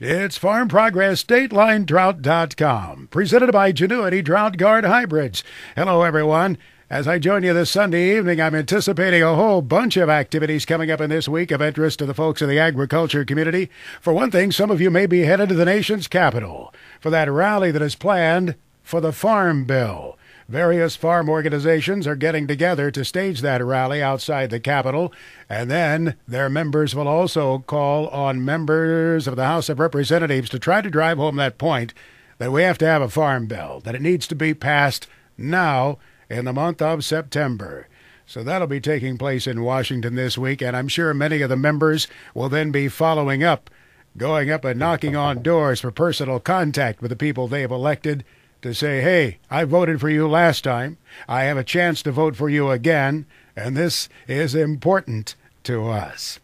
It's Farm Progress, Dateline, Drought.com, presented by Genuity Drought Guard Hybrids. Hello, everyone. As I join you this Sunday evening, I'm anticipating a whole bunch of activities coming up in this week of interest to the folks in the agriculture community. For one thing, some of you may be headed to the nation's capital for that rally that is planned for the Farm Bill. Various farm organizations are getting together to stage that rally outside the Capitol, and then their members will also call on members of the House of Representatives to try to drive home that point that we have to have a farm bill, that it needs to be passed now in the month of September. So that'll be taking place in Washington this week, and I'm sure many of the members will then be following up, going up and knocking on doors for personal contact with the people they've elected, to say, hey, I voted for you last time. I have a chance to vote for you again, and this is important to us.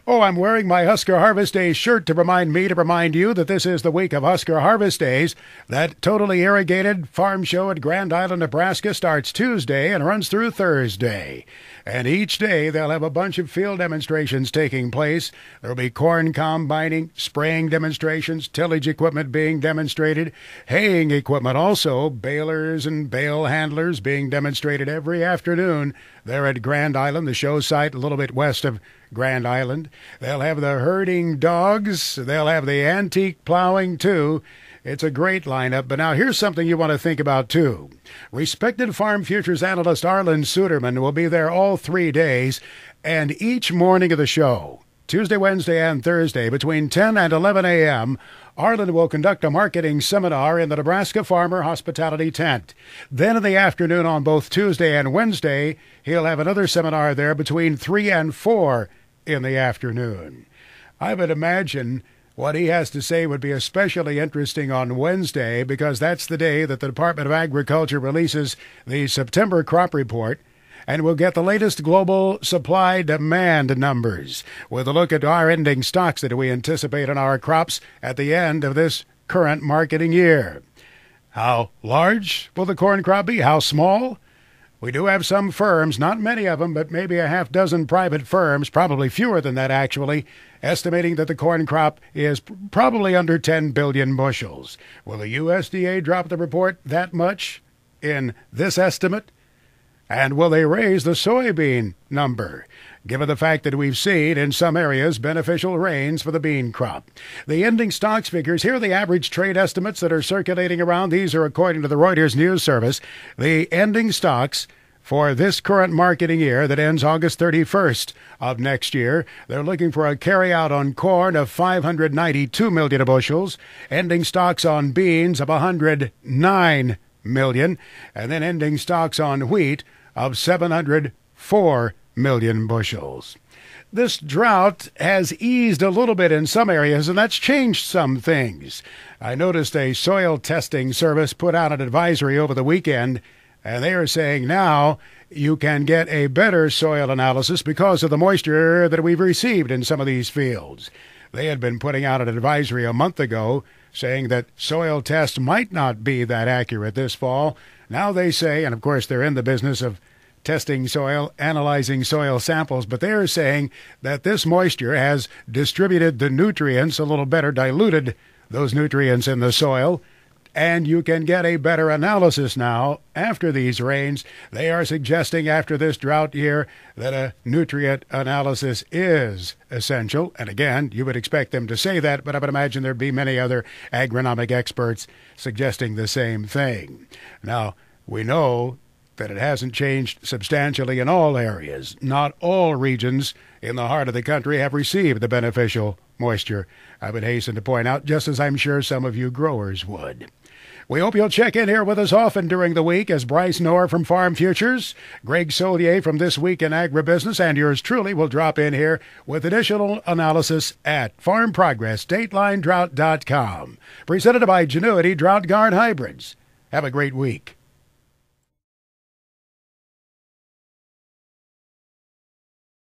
Oh, I'm wearing my Husker Harvest Days shirt to remind you that this is the week of Husker Harvest Days. That totally irrigated farm show at Grand Island, Nebraska starts Tuesday and runs through Thursday. And each day they'll have a bunch of field demonstrations taking place. There'll be corn combining, spraying demonstrations, tillage equipment being demonstrated, haying equipment also, balers and bale handlers being demonstrated every afternoon there at Grand Island, the show site a little bit west of Grand Island. They'll have the herding dogs. They'll have the antique plowing, too. It's a great lineup. But now here's something you want to think about, too. Respected Farm Futures analyst Arlen Suderman will be there all 3 days, and each morning of the show, Tuesday, Wednesday, and Thursday, between 10 and 11 a.m., Arlen will conduct a marketing seminar in the Nebraska Farmer Hospitality Tent. Then in the afternoon on both Tuesday and Wednesday, he'll have another seminar there between 3 and 4 in the afternoon. I would imagine what he has to say would be especially interesting on Wednesday, because that's the day that the Department of Agriculture releases the September crop report, and we'll get the latest global supply-demand numbers with a look at our ending stocks that we anticipate on our crops at the end of this current marketing year. How large will the corn crop be? How small? We do have some firms, not many of them, but maybe a half dozen private firms, probably fewer than that actually, estimating that the corn crop is probably under 10 billion bushels. Will the USDA drop the report that much in this estimate? And will they raise the soybean number, given the fact that we've seen in some areas beneficial rains for the bean crop? The ending stocks figures, here are the average trade estimates that are circulating around. These are according to the Reuters News Service. The ending stocks for this current marketing year that ends August 31st of next year, they're looking for a carryout on corn of 592 million bushels, ending stocks on beans of 109 million, and then ending stocks on wheat of 704 million bushels. This drought has eased a little bit in some areas, and that's changed some things. I noticed a soil testing service put out an advisory over the weekend, and they are saying now you can get a better soil analysis because of the moisture that we've received in some of these fields. They had been putting out an advisory a month ago saying that soil tests might not be that accurate this fall. Now they say, and of course they're in the business of testing soil, analyzing soil samples, but they're saying that this moisture has distributed the nutrients a little better, diluted those nutrients in the soil, and you can get a better analysis now after these rains. They are suggesting after this drought year that a nutrient analysis is essential. And again, you would expect them to say that, but I would imagine there'd be many other agronomic experts suggesting the same thing. Now, we know that it hasn't changed substantially in all areas. Not all regions in the heart of the country have received the beneficial moisture, I would hasten to point out, just as I'm sure some of you growers would. We hope you'll check in here with us often during the week as Bryce Knorr from Farm Futures, Greg Solier from This Week in Agribusiness, and yours truly will drop in here with additional analysis at Farm Progress, DatelineDrought.com. Presented by Genuity Drought Guard Hybrids. Have a great week.